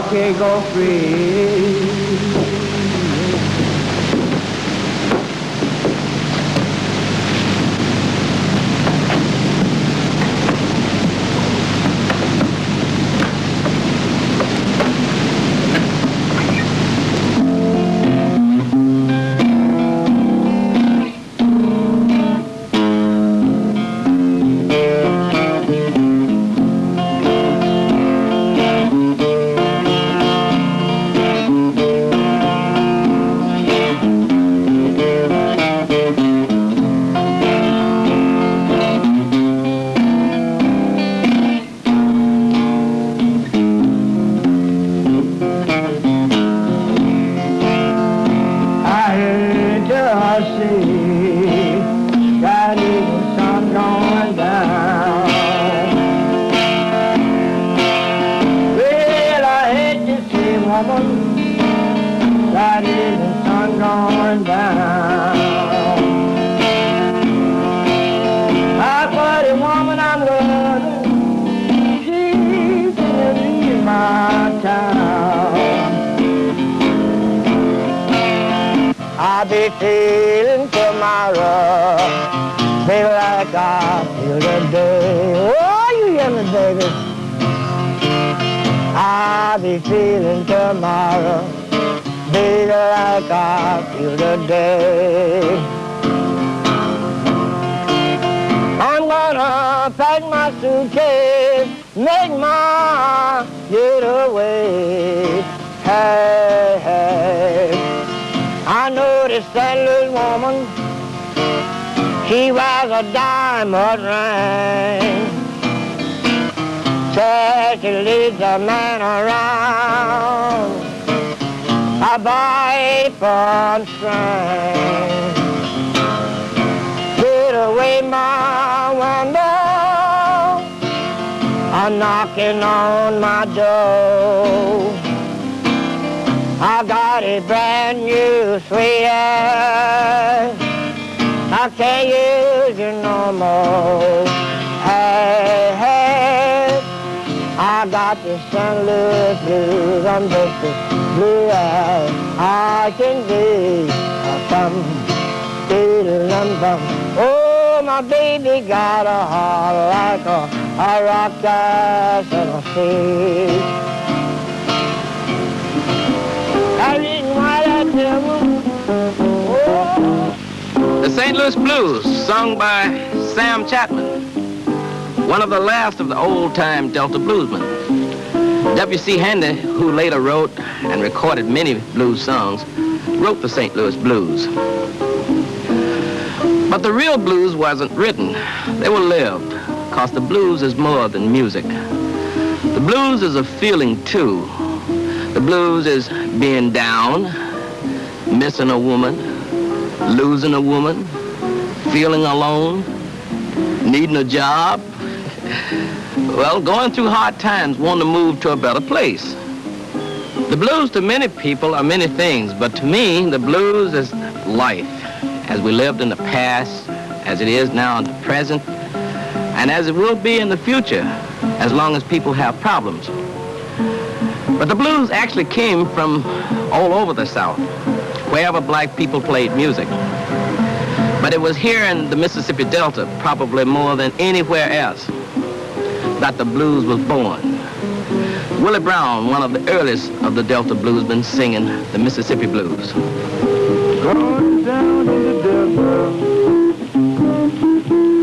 Can't go free. I'll be feeling tomorrow, feel like I feel today. Oh, you hear me, baby? I'll be feeling tomorrow, feel like I feel today. I'm gonna pack my suitcase, make my getaway. Hey, hey. I know this St. Louis woman, she wears a diamond ring. Says she leads a man around a by-phone string. Put away my window, I'm knocking on my door. I got a brand new sweetheart, I can't use you no more. Hey, hey, I got the St. Louis blues, I'm just as blue as I can be. Oh, my baby got a heart like a rock that's in a sea. The St. Louis Blues, sung by Sam CHATMAN, one of the last of the old-time Delta bluesmen. W.C. Handy, who later wrote and recorded many blues songs, wrote the St. Louis Blues. But the real blues wasn't written, they were lived, because the blues is more than music. The blues is a feeling too. The blues is being down, missing a woman, losing a woman, feeling alone, needing a job. Well, going through hard times, wanting to move to a better place. The blues to many people are many things, but to me, the blues is life, as we lived in the past, as it is now in the present, and as it will be in the future, as long as people have problems. But the blues actually came from all over the South, wherever black people played music. But it was here in the Mississippi Delta, probably more than anywhere else, that the blues was born. Willie Brown, one of the earliest of the Delta bluesmen, singing the Mississippi Blues. Going down in the Delta,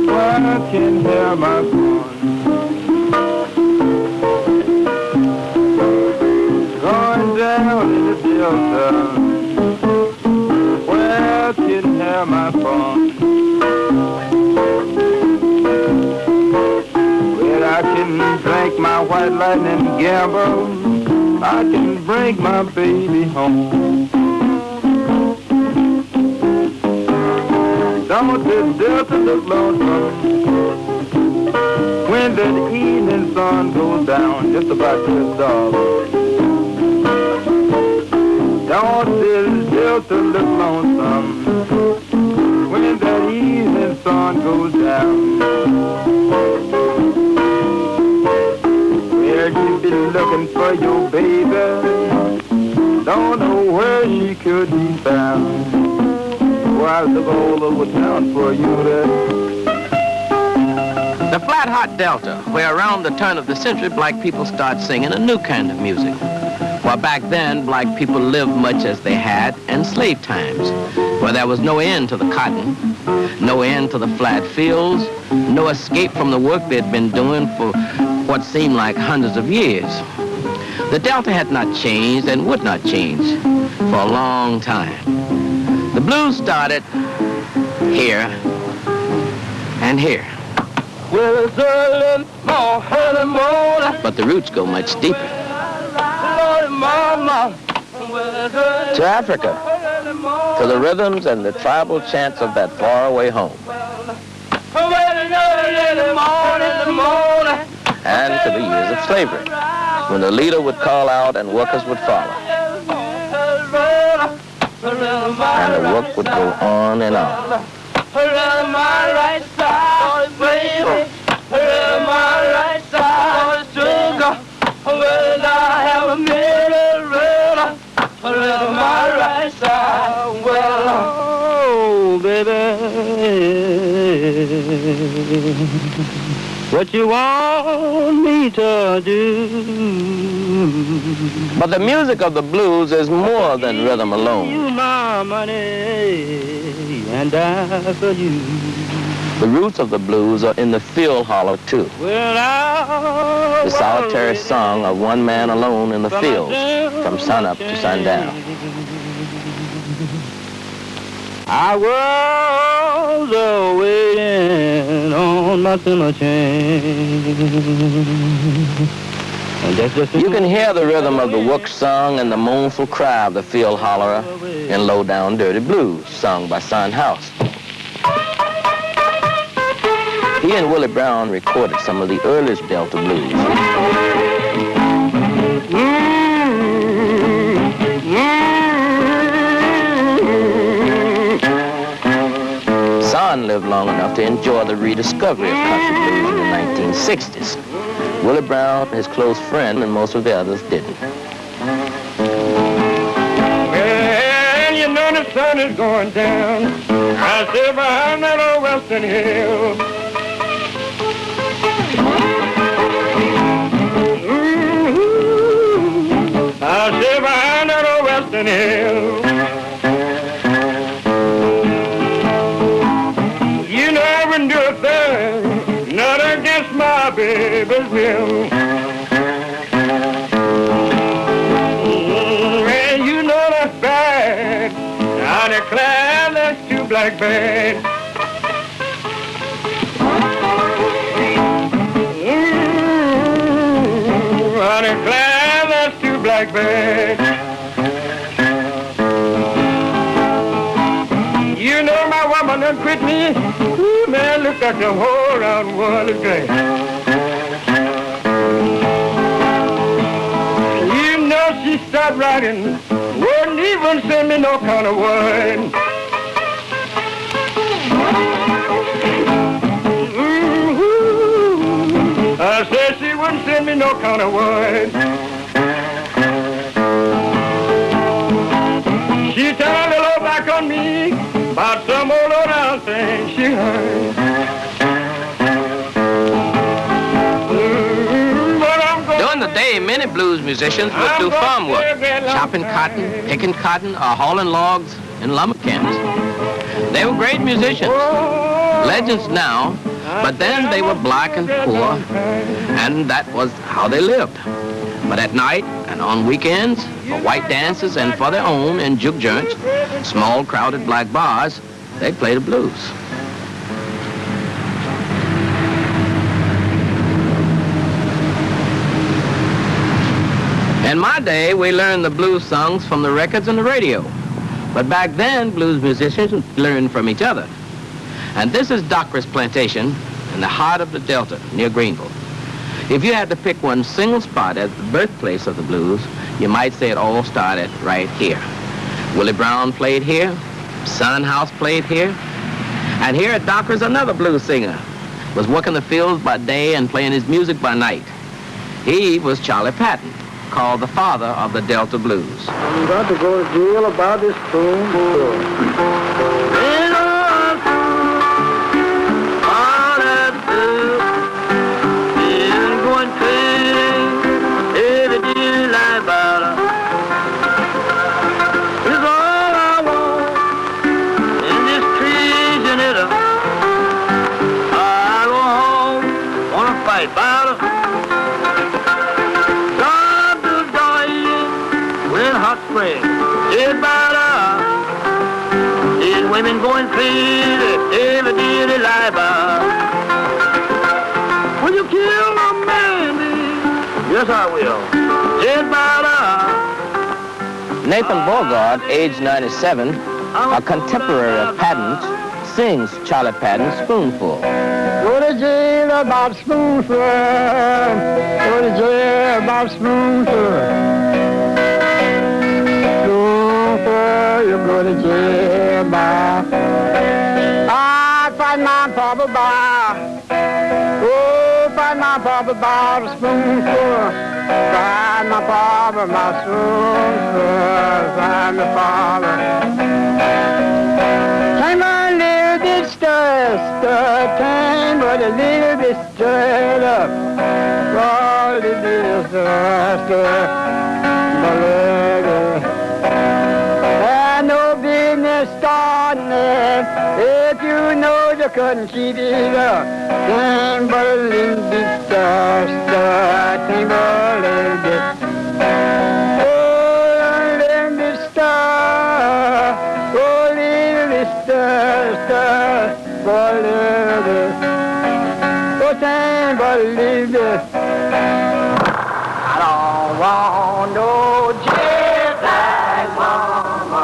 where I can hear my voice. Down in the Delta, where I can hear my voice. Well, I can drink my white lightning gamble. I can bring my baby home. Don't the Delta look lonesome when that evening sun goes down just about to the dark? Don't the Delta look lonesome when that evening sun goes down? Well, you be looking for your baby, don't know where she could be found. I look all over town for you there. The flat hot Delta, where around the turn of the century black people start singing a new kind of music. While back then black people lived much as they had in slave times, where there was no end to the cotton, no end to the flat fields, no escape from the work they'd been doing for what seemed like hundreds of years. The Delta had not changed and would not change for a long time. The blues started here and here. But the roots go much deeper. To Africa, to the rhythms and the tribal chants of that faraway home. And to the years of slavery, when the leader would call out and workers would follow. And the work would go on and on. Oh, baby, what you want me to do? But the music of the blues is more than rhythm alone. You my money and die for you. The roots of the blues are in the field hollow too. The solitary song of one man alone in the fields from sunup to sundown. I was waiting on my summer change. You can hear the rhythm of the wook song and the mournful cry of the field hollerer in Lowdown Dirty Blues, sung by Son House. He and Willie Brown recorded some of the earliest Delta blues. Son lived long enough to enjoy the rediscovery of country blues in the 1960s. Willie Brown, his close friend, and most of the others didn't. Well, you know the sun is going down. I sit behind that old western hill. I sit behind that old western hill. You know I wouldn't do a thing, not against my baby's will. And you know that's bad. I declare that's too black bad. I declare that's too black bad. You know my woman done quit me. Ooh, man, look like the whole round world is gray. You know she stopped writing, wouldn't even send me no kind of word. I said she wouldn't send me no kind of word. She turned a little back on me about some old Lowdown thing she heard. During the day, many blues musicians would do farm work, chopping cotton, picking cotton, or hauling logs in lumber camps. They were great musicians, legends now, but then they were black and poor, and that was how they lived. But at night and on weekends, for white dances and for their own in juke joints, small crowded black bars, they play the blues. In my day, we learned the blues songs from the records and the radio. But back then, blues musicians learned from each other. And this is Docker's Plantation in the heart of the Delta, near Greenville. If you had to pick one single spot as the birthplace of the blues, you might say it all started right here. Willie Brown played here, Son House played here, and here at Docker's, another blues singer was working the fields by day and playing his music by night. He was Charlie Patton, called the father of the Delta blues. I'm got to go to jail about this spoonful. Women going crazy, every day they lie about. Will you kill a man? Yes, I will. Dead by Nathan Beauregard, age 97, a contemporary of Patton's, sings Charlie Patton's Spoonful. Go to jail about Spoonful. Go to jail about Spoonful. You go to jail, bye. I find my papa bar. Oh, find my papa bar, a spoonful. Find my papa, my spoonful. Find my papa. Came a little bit stirred, came but a little bit stirred up. Oh, a little stirred, but no business starting if you know you couldn't keep it up. Can't but a little bit stir, can't but a little bit. Oh, a little bit stir, oh, a little bit stir, but a little bit. Oh, can't but a little bit. I don't want no jail like mama.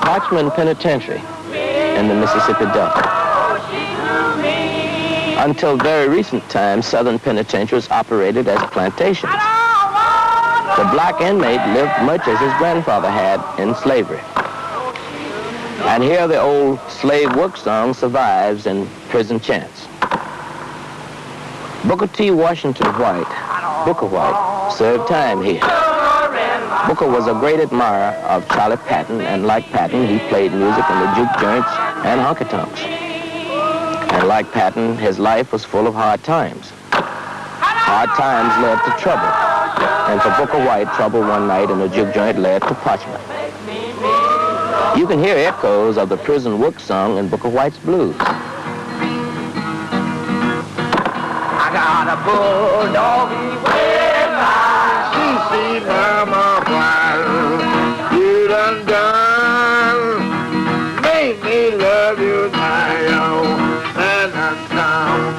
Parchman Penitentiary in the Mississippi Delta. Until very recent times, Southern penitentiaries operated as plantations. The black inmate lived much as his grandfather had in slavery. And here the old slave work song survives in prison chants. Booker T. Washington White, Bukka WHITE, served time here. Booker was a great admirer of Charlie Patton, and like Patton, he played music in the juke joints and honky-tonks. And like Patton, his life was full of hard times. Hard times led to trouble. And for Bukka WHITE, trouble one night in a juke joint led to Parchman. You can hear echoes of the prison work song in Bukka WHITE's blues. I got a bulldog with my CC mama. You done make me love you now, and I'm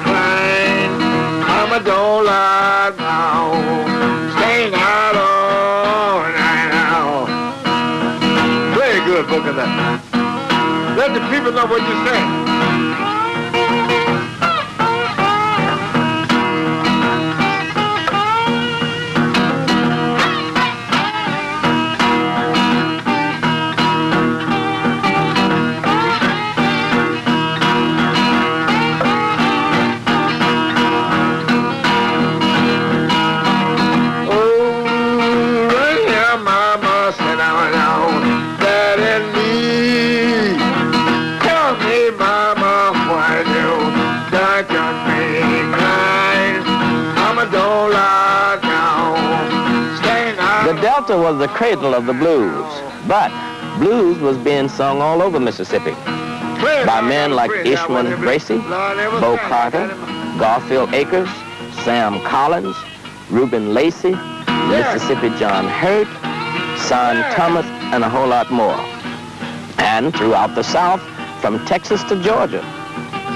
crying. Mama don't lie now, staying out all night now. Very good, Booker. Let the people know what you're saying. Delta was the cradle of the blues, but blues was being sung all over Mississippi by men like Ishmael Bracy, Bo Carter, Garfield Akers, Sam Collins, Reuben Lacey, Mississippi John Hurt, Son Thomas, and a whole lot more. And throughout the South, from Texas to Georgia,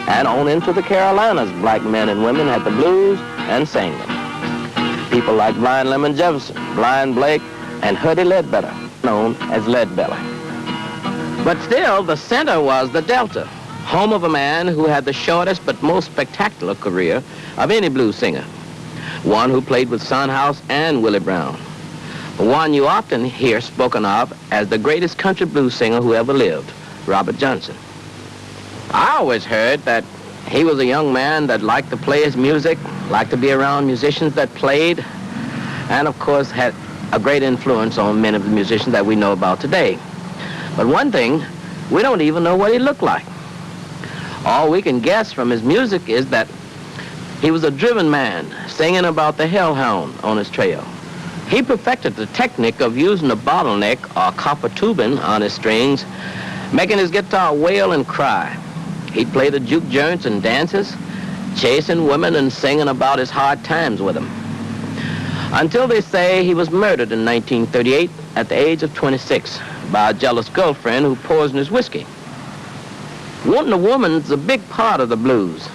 and on into the Carolinas, black men and women had the blues and sang them. People like Blind Lemon Jefferson, Blind Blake, and Huddy Ledbetter, known as Leadbelly. But still, the center was the Delta, home of a man who had the shortest but most spectacular career of any blues singer, one who played with Son House and Willie Brown, one you often hear spoken of as the greatest country blues singer who ever lived, Robert Johnson. I always heard that he was a young man that liked to play his music, liked to be around musicians that played, and of course had a great influence on many of the musicians that we know about today. But one thing, we don't even know what he looked like. All we can guess from his music is that he was a driven man, singing about the hellhound on his trail. He perfected the technique of using a bottleneck or copper tubing on his strings, making his guitar wail and cry. He'd play the juke joints and dances, chasing women and singing about his hard times with them. Until they say he was murdered in 1938 at the age of 26 by a jealous girlfriend who poisoned his whiskey. Wanting a woman's a big part of the blues.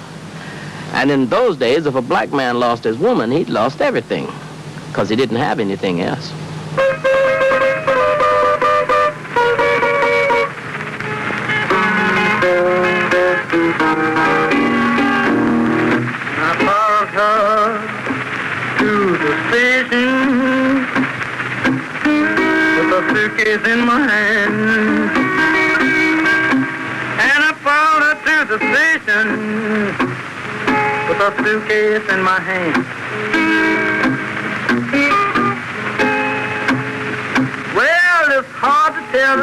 And in those days, if a black man lost his woman, he'd lost everything, because he didn't have anything else. I followed her to the station with a suitcase in my hand. And I followed her to the station with a suitcase in my hand. Well, it's hard to tell,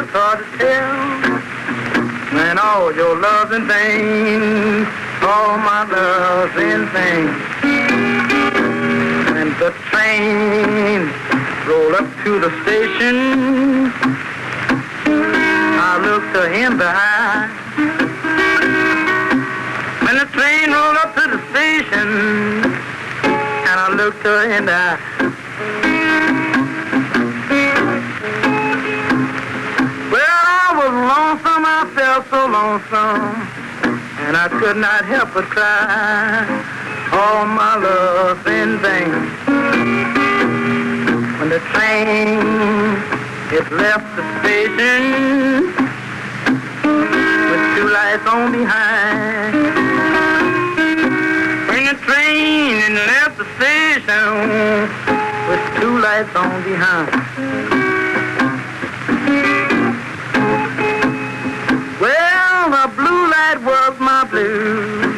when all your love's in vain, all my love's in vain. When the train rolled up to the station, I looked her in the eye. When the train rolled up to the station, and I looked her in the eye. Well, I was lonesome, I felt so lonesome, and I could not help but cry. All my love's in vain. When the train, it left the station with two lights on behind. When the train and left the station with two lights on behind. Well, the blue light was my blues,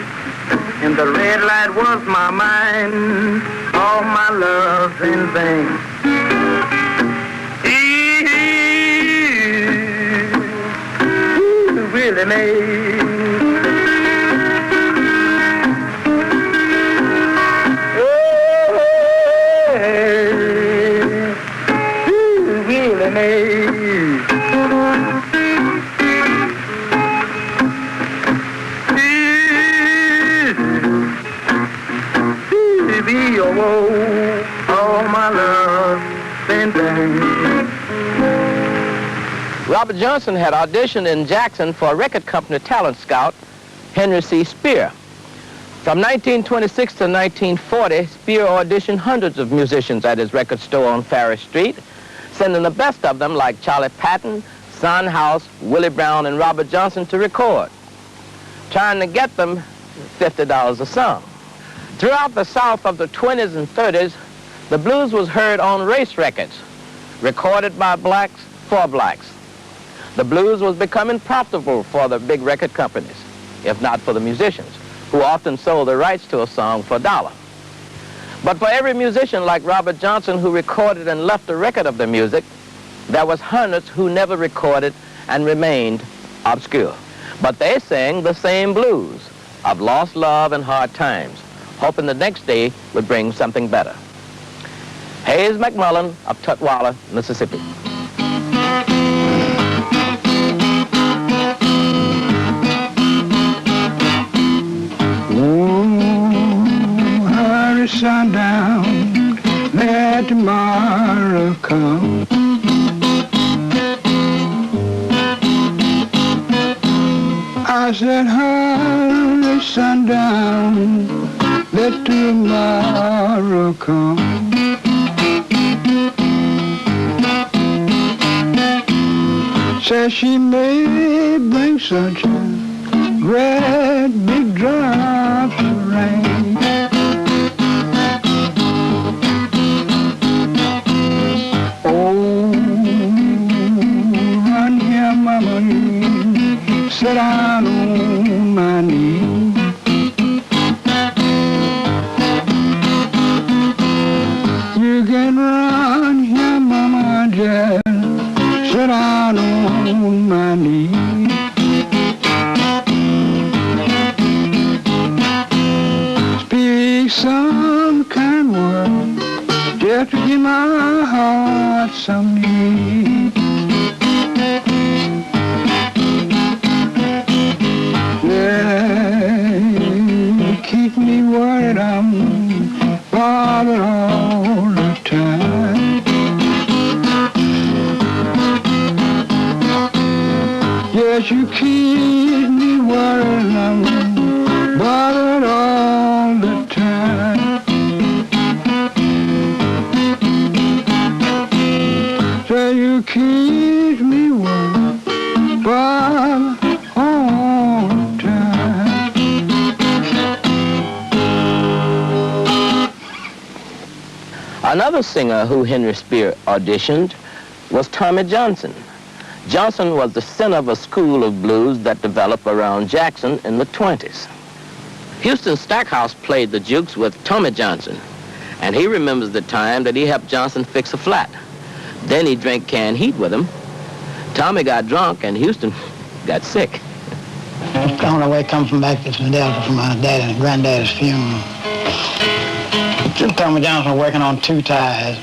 and the red light was my mind. All my love's in vain. Really made. Oh, hey, really made. Be all my love in vain. Robert Johnson had auditioned in Jackson for a record company talent scout, Henry C. Spear. From 1926 to 1940, Spear auditioned hundreds of musicians at his record store on Farish Street, sending the best of them like Charlie Patton, Son House, Willie Brown, and Robert Johnson to record, trying to get them $50 a song. Throughout the South of the 20s and 30s, the blues was heard on race records, recorded by blacks for blacks. The blues was becoming profitable for the big record companies, if not for the musicians, who often sold the rights to a song for $1. But for every musician like Robert Johnson who recorded and left a record of their music, there was hundreds who never recorded and remained obscure. But they sang the same blues of lost love and hard times, hoping the next day would bring something better. Hayes McMULLEN of Tutwiler, Mississippi. Hurry sundown, let tomorrow come. said, hurry, sundown, let tomorrow come. Said she may bring sunshine, great big drops of rain. Oh, run here, mama, sit down on my knee. You can run here, mama, just sit down on my knee. Speak some kind word, just to give my heart some need. Yeah, keep me worried, I'm bothered all the time. Yes, you keep me worried, I'm bothered all the time. So you keep me worried, bothered all the time. Another singer who Henry Spear auditioned was Tommy Johnson. Johnson was the center of a school of blues that developed around Jackson in the 20s. Houston Stackhouse played the jukes with Tommy Johnson, and he remembers the time that he helped Johnson fix a flat. Then he drank canned heat with him. Tommy got drunk, and Houston got sick. On the way, come from back to Philadelphia for my dad and granddad's funeral. Tommy Johnson was working on 2 tires.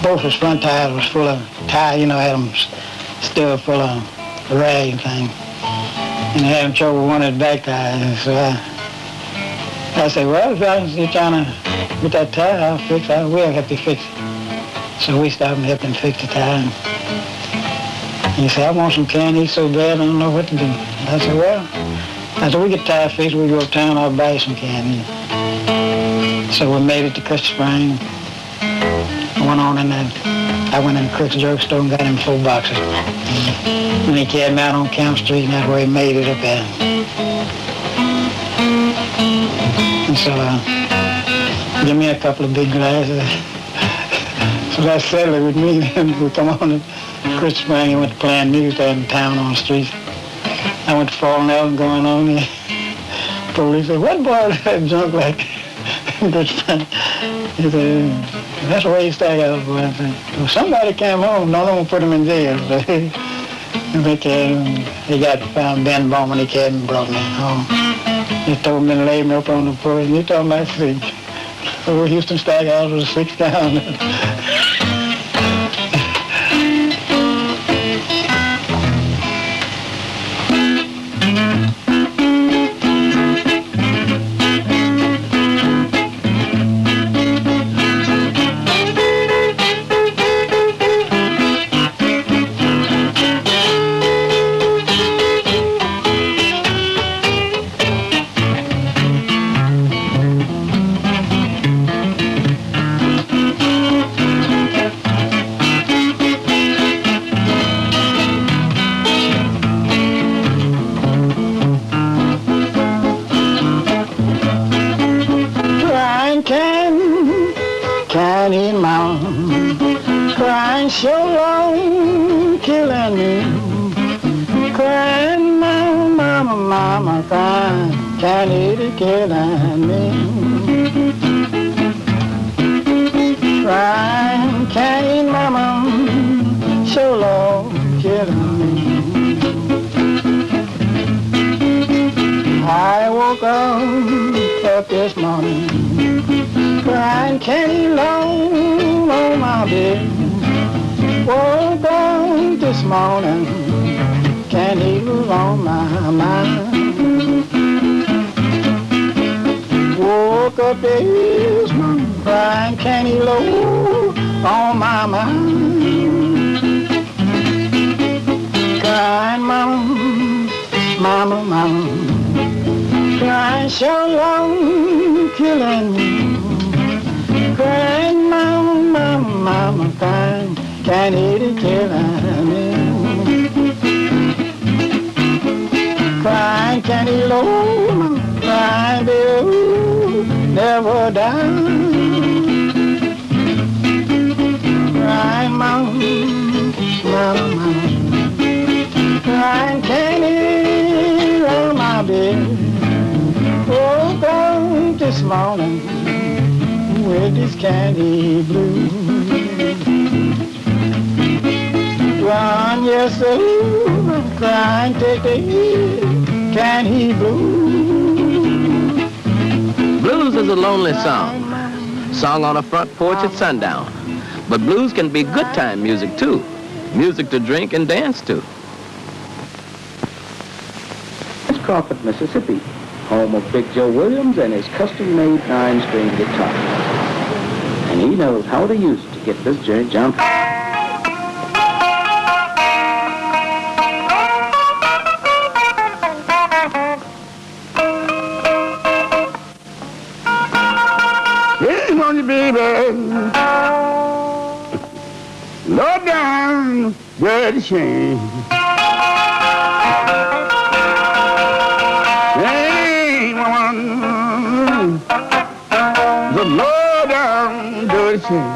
Both his front tires was full of tire, you know, had them still full of rag and thing. And they had him choke with one of his back tires. And so I said, well, if you're trying to get that tire fixed, I will help you fix it. So we stopped and helped him fix the tire. And he said, I want some candy so bad, I don't know what to do. I said, well, we get the tire fixed, we go uptown, I'll buy you some candy. So we made it to Crystal Springs. I went on in there. I went in the Crystal drugstore and got him 4 boxes. And he carried me out on Camp Street, and that's where he made it up at. And so, give me a couple of big glasses. So that settled it with me. Then we come on to Crystal Springs and went to playing music there in town on the street. I went to falling out and going on there. The police said, what boy is that junk like? He said, that's the way he started out. Well, somebody came home, no one put him in jail. They got found Ben Bowman, he came and brought me home. He told me to lay me up on the porch, and he told me I said, oh, Houston Stackhouse was 6 down. So long, killing me, crying, mama, crying, can't eat it, killing me, crying, can't eat, mama, so long, killing me. I woke up this morning, crying, can't eat long on my bed. Woke up this morning, can't even on my mind. Woke up this morning, crying, can't even low on my mind. Crying, mama, mama, mama, crying so long, killing me. Crying, mama, mama, mama, crying, can't eat it, killing me. Crying, can't eat alone, crying, baby, never die. Crying, mama, mama, mama, crying, can't eat on my bed. Oh, gone this morning with this candy blue. Run, yes, sir, crying, take the candy blue. Blues is a lonely song, sung on a front porch at sundown. But blues can be good time music too, music to drink and dance to. It's Crawford, Mississippi, home of Big Joe Williams and his custom-made 9-string guitar. And he knows how to use it to get this joint jumping. Hey, on you, baby. Lowdown, dirty shame. Hey, woman, the lowdown, dirty shame.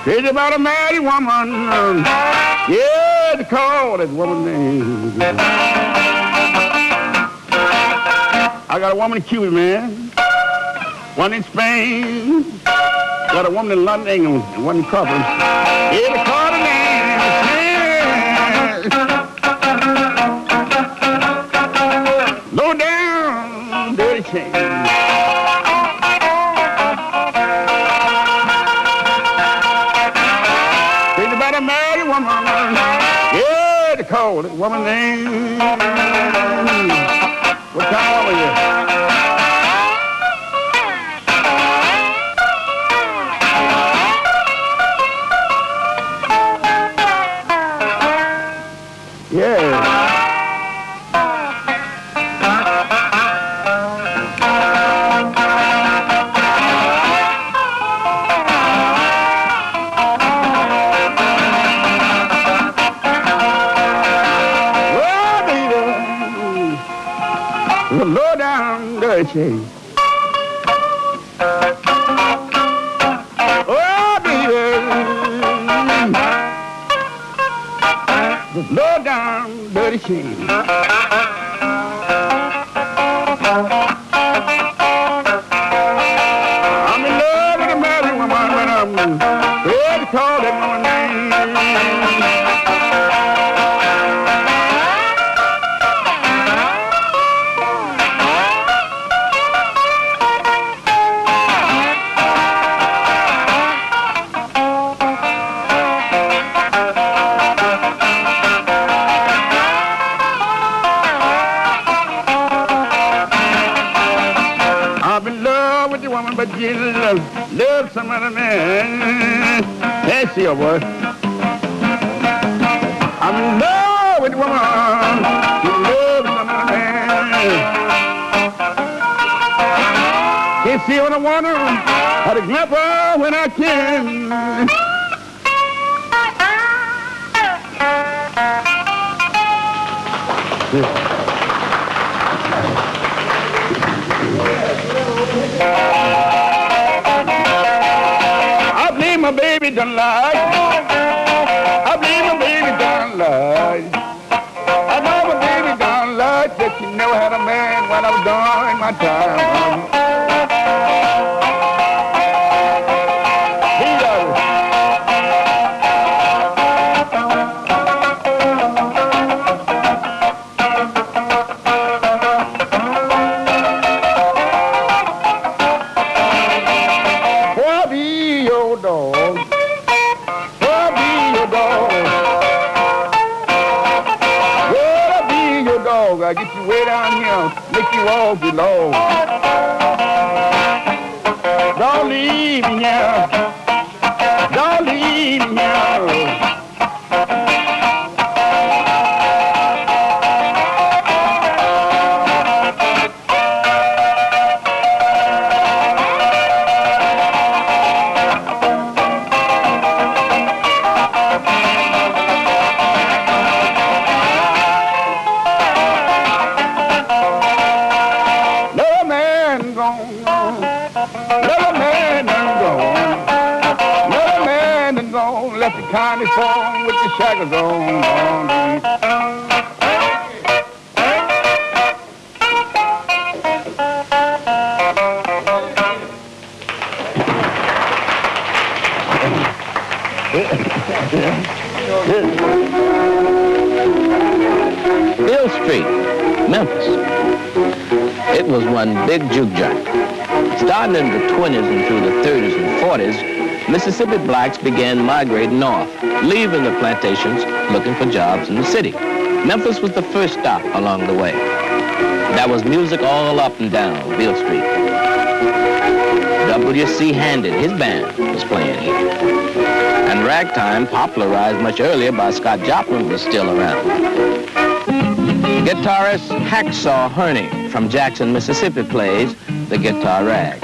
Crazy about a married woman. Yeah, they call that woman name. I got a woman in Cuba, man. One in Spain. Got a woman in London and one in Crawford. Yeah, they call the name. Low down, dirty chain. Yeah, they call it woman name. What time are you? Yeah. Low down dirty. Oh, baby. The low down dirty chain. I'm in love with a married woman, but I'm ready to call that woman name. But you love some other man. Hey, see you, boy. I'm in love with a woman. You love some other man. Can't see what I want her. How to grab her when I can. My baby done lied. I believe my baby done lied. I know my baby done lied that she never had a man when I was doing my time. I get you way down here, make you walk below. Don't leave me now. Don't leave me now. Left the county phone with the shackles on. Bill Street, Memphis. It was one big juke joint. Starting in the 20s and through the 30s and 40s, Mississippi blacks began migrating north, leaving the plantations, looking for jobs in the city. Memphis was the first stop along the way. There was music all up and down Beale Street. W.C. Handed, his band, was playing here. And ragtime, popularized much earlier by Scott Joplin, was still around. Guitarist Hacksaw Harney from Jackson, Mississippi plays the guitar rag.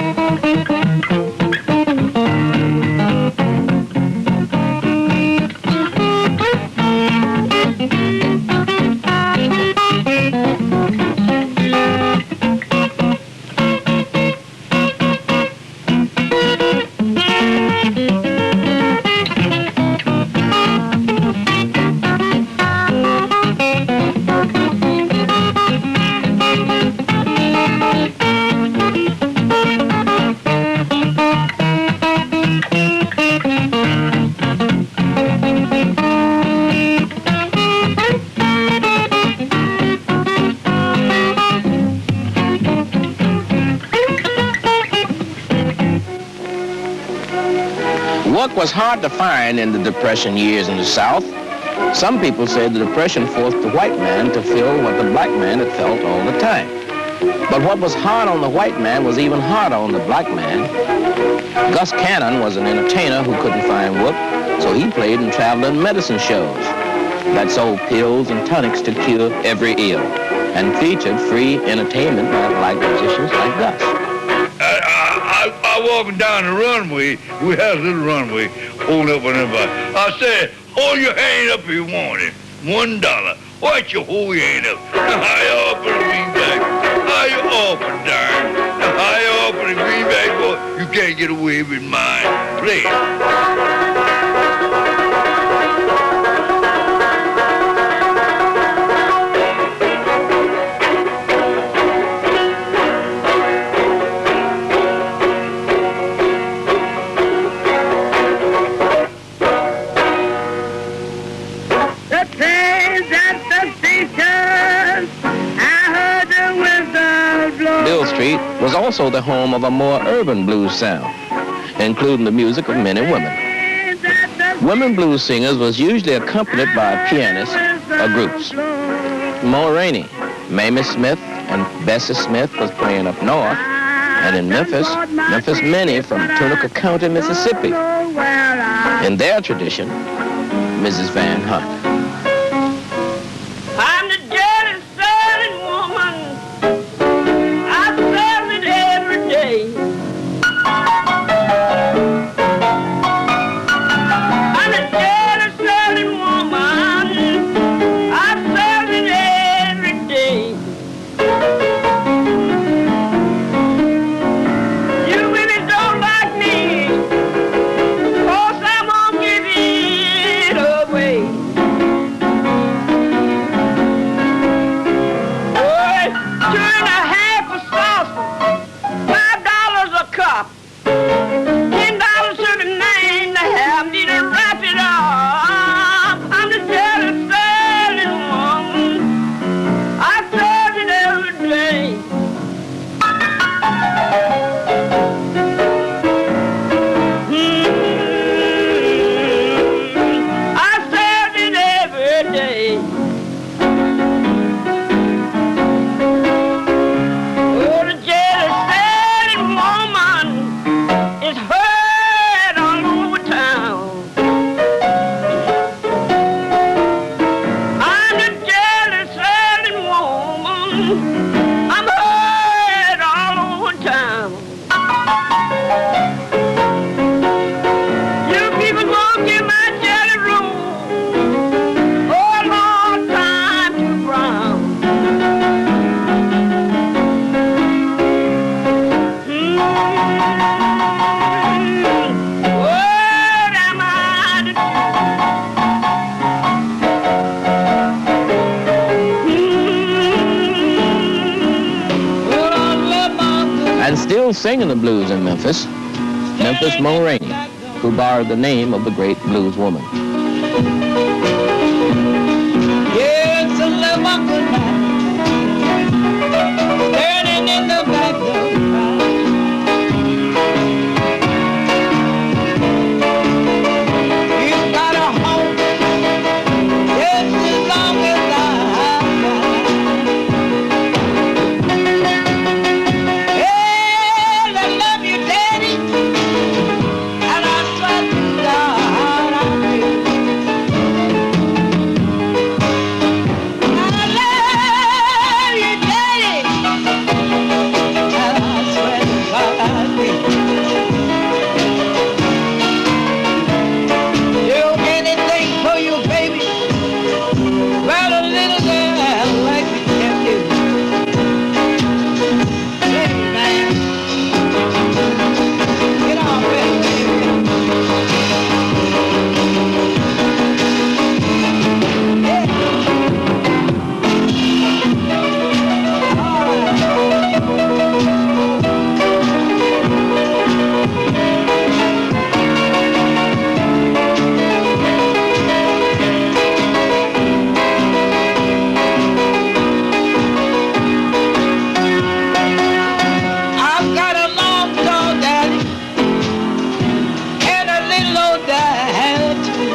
Work was hard to find in the Depression years in the South. Some people said the Depression forced the white man to feel what the black man had felt all the time. But what was hard on the white man was even harder on the black man. Gus Cannon was an entertainer who couldn't find work, so he played in traveling medicine shows that sold pills and tonics to cure every ill and featured free entertainment by black musicians like Gus. I walking down the runway. We had a little runway. Hold up on everybody. I said, hold your hand up if you want it. $1. Why'd you hold your hand up? Now high up in the greenback. High up and down. Now high up in the greenback, boy. You can't get away with mine. Play it. Beale Street was also the home of a more urban blues sound, including the music of men and women. Women blues singers was usually accompanied by pianists or groups. Ma RAINEV, Bessie Smith, and Bessie Smith was playing up north, and in Memphis Ma RAINEV from Tunica County, Mississippi. In their tradition, Mrs. Van Hunt. Still singing the blues in Memphis, Memphis Ma RAINEV, who borrowed the name of the great blues woman. Yes, a love good night, standing in the back door. You got a home, just as long as I got. Hey, I love you, Daddy, and I swear to God I do. I love you, Daddy, and I swear to God I do. Do anything for you, baby, well, a little girl like me can do. Hey, man, get on, baby. I've got a long tall daddy and a little old daddy too.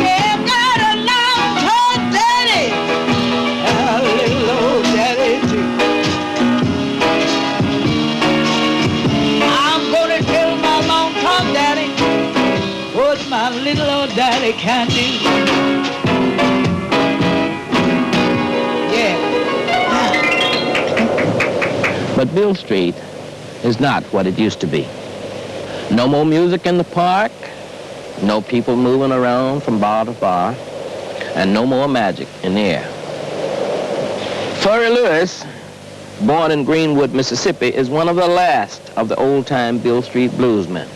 Yeah, I've got a long tall daddy and a little old daddy too. I'm gonna tell my long tall daddy what my little old daddy can do. Yeah. But Bill Street is not what it used to be. No more music in the park, no people moving around from bar to bar, and no more magic in the air. Furry Lewis, born in Greenwood, Mississippi, is one of the last of the old-time Bill Street bluesmen.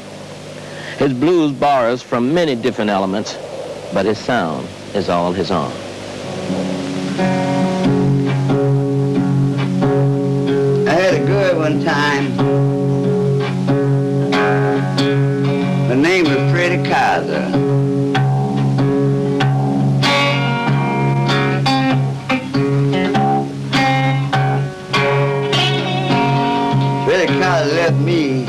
His blues borrows from many different elements, but his sound is all his own. I had a girl one time. Her name was Freddie Kaiser. Freddie Kaiser left me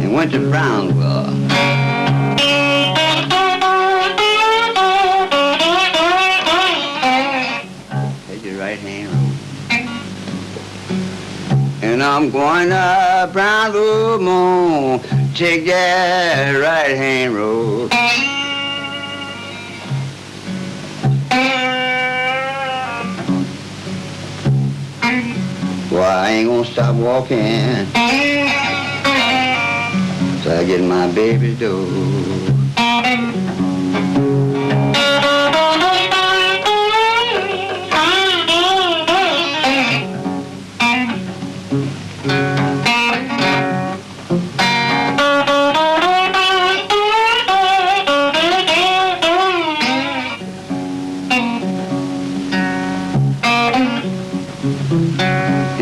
and went to Brownsville. Take your right hand. And I'm going to Brownsville, Moon. Take that right hand road. Well, I ain't gonna stop walking till I get my baby's door.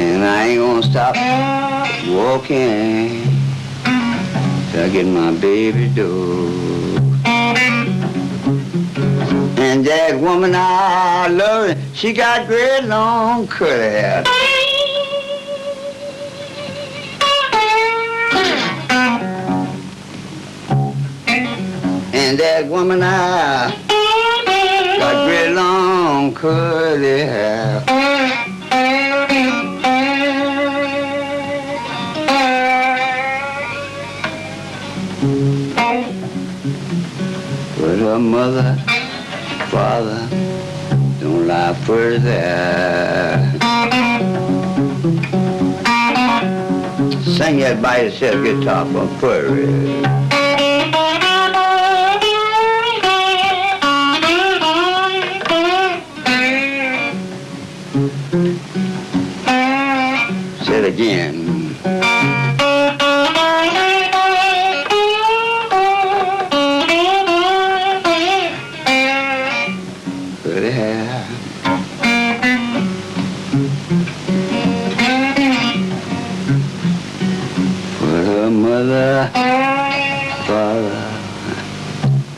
And I ain't gonna stop walking till I get my baby's door. And that woman I love, she got great long curly hair. And that woman I got great long curly hair. But her mother, father, don't lie further. Sing that by yourself guitar for Furry. Say it again. Father, Father,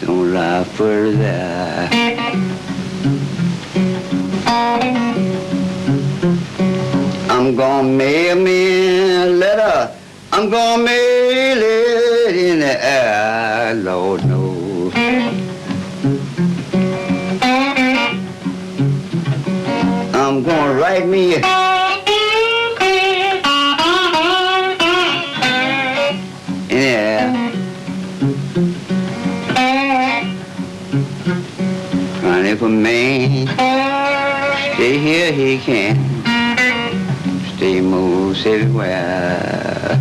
don't lie further. I'm gonna mail me a letter. I'm gonna mail it in the air, Lord knows. I'm gonna write me if a man stay here, he can stay most everywhere.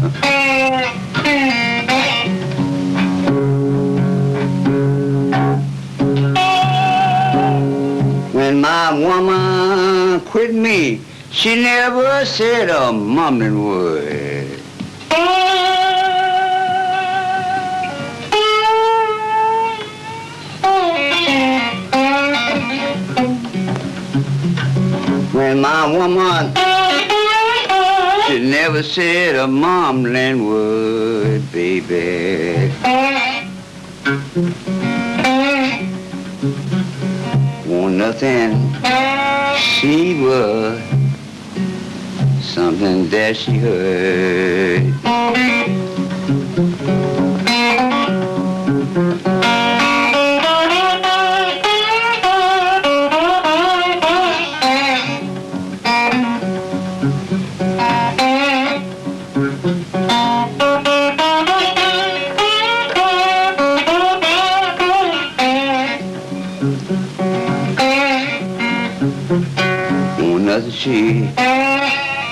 When my woman quit me, she never said a mumbling word. When my woman, she never said a mumbling word, baby. Want nothing, she was something that she heard.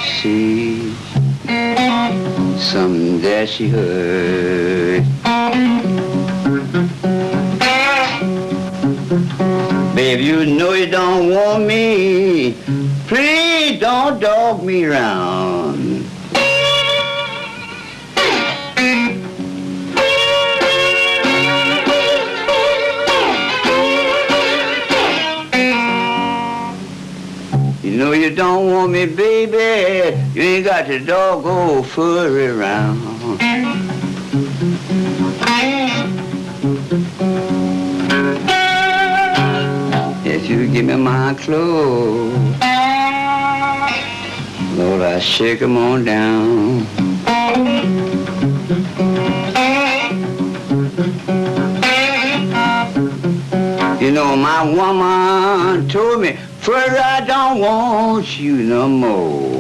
She something that she heard. Baby, you know you don't want me. Please don't dog me round. You know you don't want me, baby. You ain't got the dog old Furry around. If you give me my clothes, Lord, I shake 'em on down. You know, my woman told me, Furry, I don't want you no more.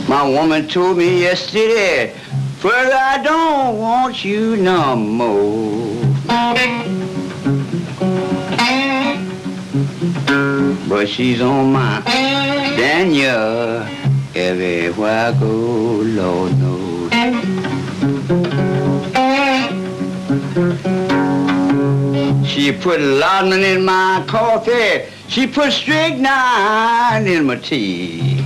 My woman told me yesterday, Furry, I don't want you no more. But she's on my Daniel everywhere I go, Lord knows. She put laudanum in my coffee. She put strychnine in my tea.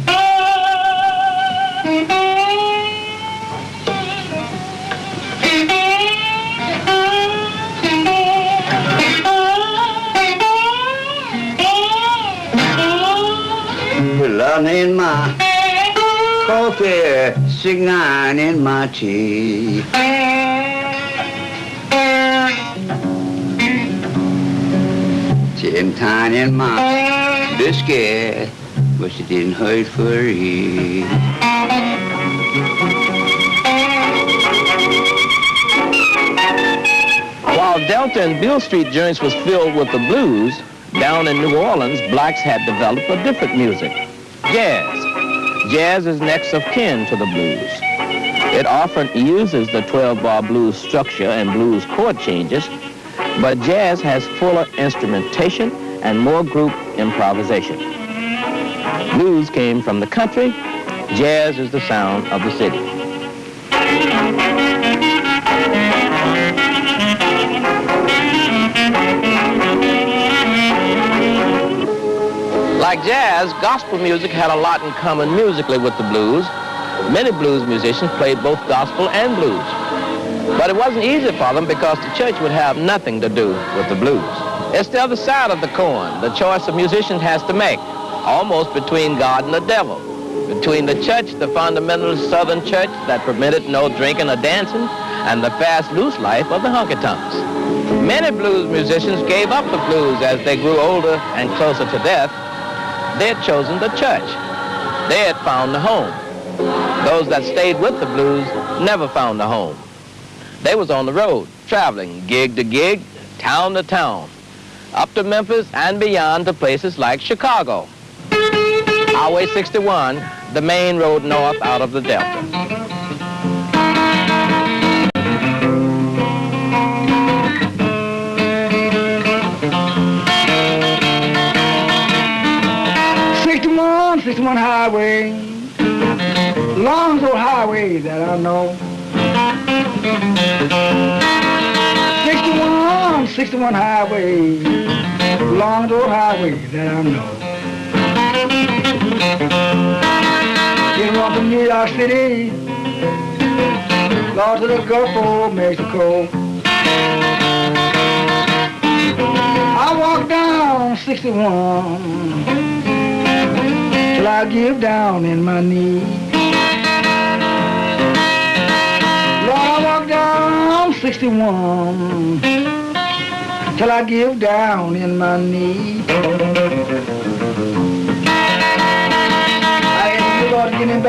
Put laudanum in my coffee, strychnine in my tea. Time in my biscuit, but she didn't hurt Furry. While Delta and Beale Street joints was filled with the blues, down in New Orleans, blacks had developed a different music, jazz. Jazz is next of kin to the blues. It often uses the 12-bar blues structure and blues chord changes, but jazz has fuller instrumentation and more group improvisation. Blues came from the country, jazz is the sound of the city. Like jazz, gospel music had a lot in common musically with the blues. Many blues musicians played both gospel and blues. But it wasn't easy for them because the church would have nothing to do with the blues. It's the other side of the coin. The choice a musician has to make, almost between God and the devil. Between the church, the fundamentalist Southern church that permitted no drinking or dancing, and the fast, loose life of the honky-tonks. Many blues musicians gave up the blues as they grew older and closer to death. They had chosen the church. They had found a home. Those that stayed with the blues never found a home. They was on the road, traveling gig to gig, town to town, up to Memphis and beyond to places like Chicago. Highway 61, the main road north out of the Delta. '61 highway, long old highway that I know. 61 highway, long old highway that I know. Getting on from New York City, lost to the Gulf of Mexico. I walk down 61 till I give down in my knee. Lord, I walk down 61 till I give down in my knee. I ask you, Lord, give me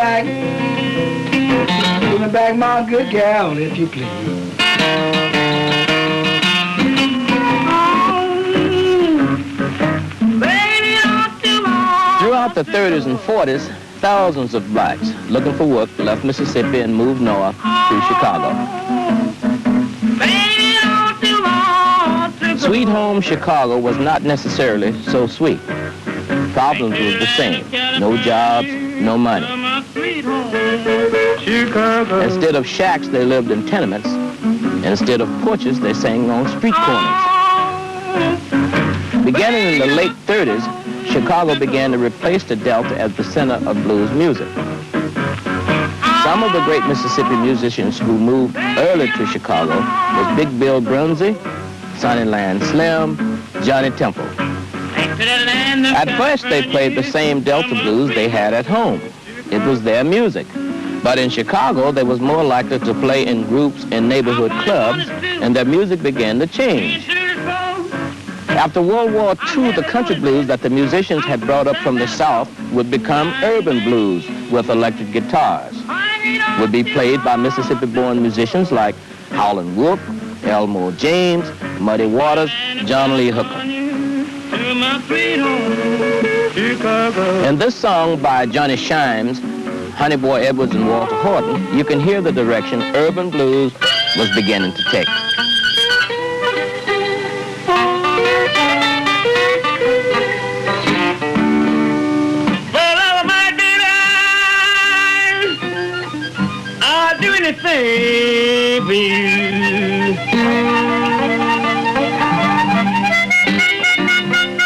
back my good gal, if you please. Throughout the 30s and 40s, thousands of blacks looking for work left Mississippi and moved north to Chicago. Sweet home Chicago was not necessarily so sweet. Problems were the same. No jobs, no money. Instead of shacks, they lived in tenements. Instead of porches, they sang on street corners. Beginning in the late 30s, Chicago began to replace the Delta as the center of blues music. Some of the great Mississippi musicians who moved early to Chicago was Big Bill Brunsey, Sunnyland Slim, Johnny Temple. At first, they played the same Delta blues they had at home. It was their music. But in Chicago, they was more likely to play in groups in neighborhood clubs, and their music began to change. After World War II, the country blues that the musicians had brought up from the South would become urban blues with electric guitars. Would be played by Mississippi-born musicians like Howlin' Wolf, Elmore James, Muddy Waters, John Lee Hooker. In this song by Johnny Shimes, Honeyboy Edwards and Walter Horton, you can hear the direction urban blues was beginning to take. I'll do anything for you.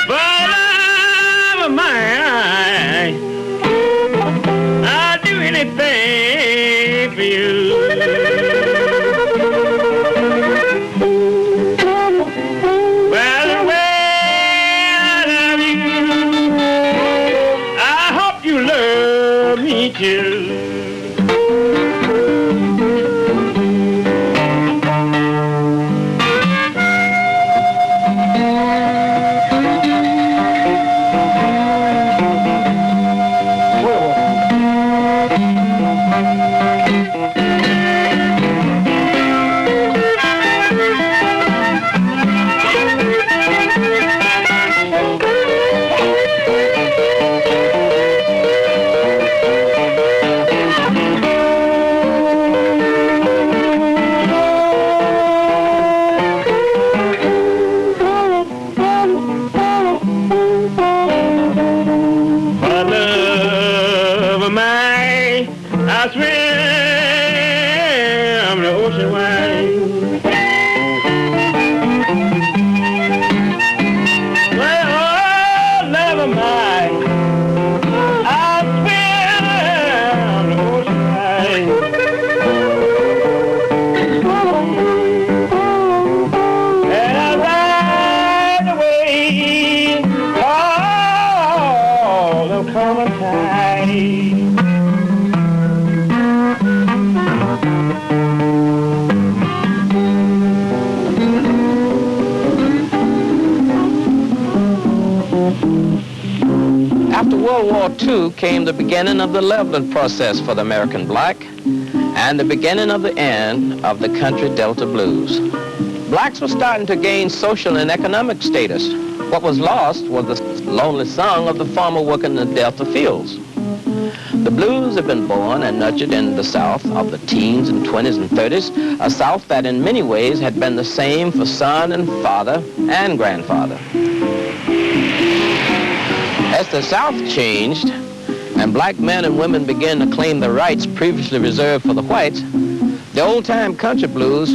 But I'm a man. I'll do anything for you. Well, the way I love you, I hope you love me too. World War II came the beginning of the leveling process for the American black and the beginning of the end of the country Delta blues. Blacks were starting to gain social and economic status. What was lost was the lonely song of the farmer working in the Delta fields. The blues have been born and nurtured in the South of the teens and 20s and 30s, a South that in many ways had been the same for son and father and grandfather. As the South changed and black men and women began to claim the rights previously reserved for the whites, the old-time country blues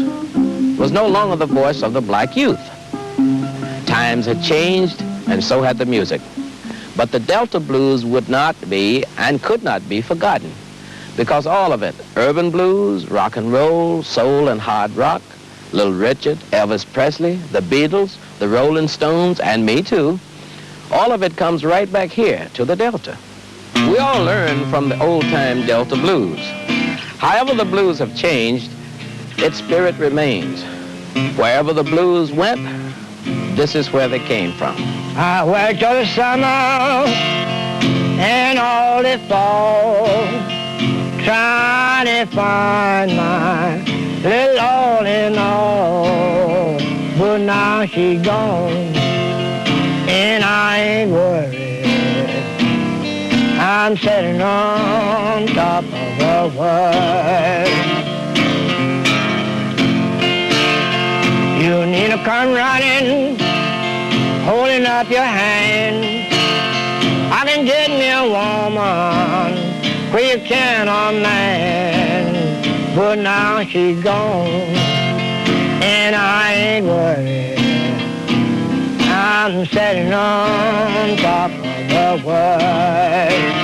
was no longer the voice of the black youth. Times had changed, and so had the music. But the Delta blues would not be and could not be forgotten, because all of it, urban blues, rock and roll, soul and hard rock, Little Richard, Elvis Presley, the Beatles, the Rolling Stones, and me too, all of it comes right back here to the Delta. We all learn from the old-time Delta blues. However the blues have changed, its spirit remains. Wherever the blues went, this is where they came from. I worked all the summer and all the fall, trying to find my little all in all. But now she's gone, and I ain't worried. I'm sitting on top of the world. You need to come running, holding up your hand. I can get me a woman where you can a man. But now she's gone, and I ain't worried. I'm sitting on top of the world.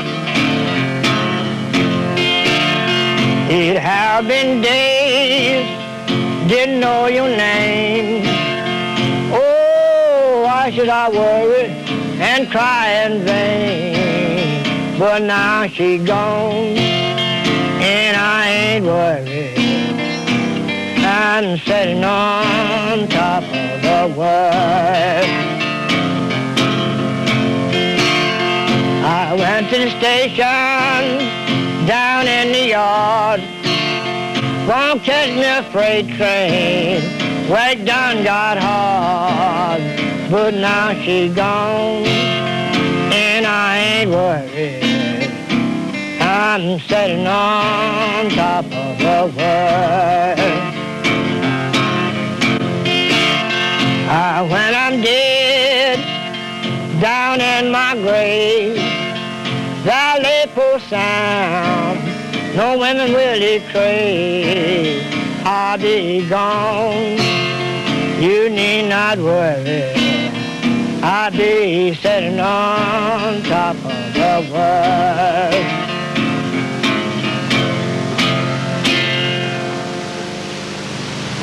It have been days, didn't know your name. Oh, why should I worry and cry in vain? But now she's gone, and I ain't worried. I'm sitting on top of the world. I went to the station down in the yard. Won't catch me a freight train where it done got hard. But now she's gone, and I ain't worried. I'm sitting on top of the world. When I'm dead, down in my grave, thou lay poor sound, no women will it crave. I'll be gone, you need not worry. I'll be sitting on top of the world.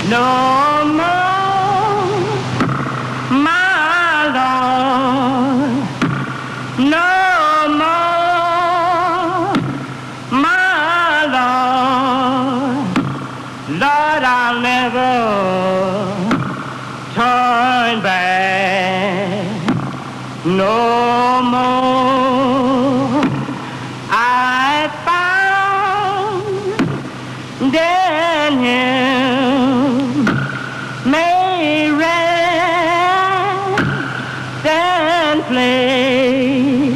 No more, my Lord, no more, my Lord. Lord, I'll never turn back no more. I found Daniel may rest and play,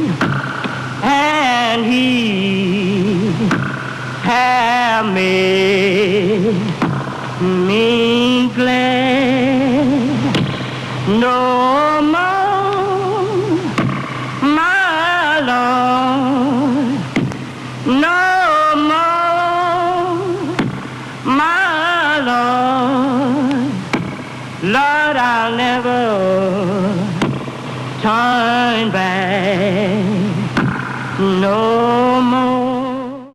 and he have made me glad. No more, my Lord, no more, my Lord. Lord, I'll never turn back no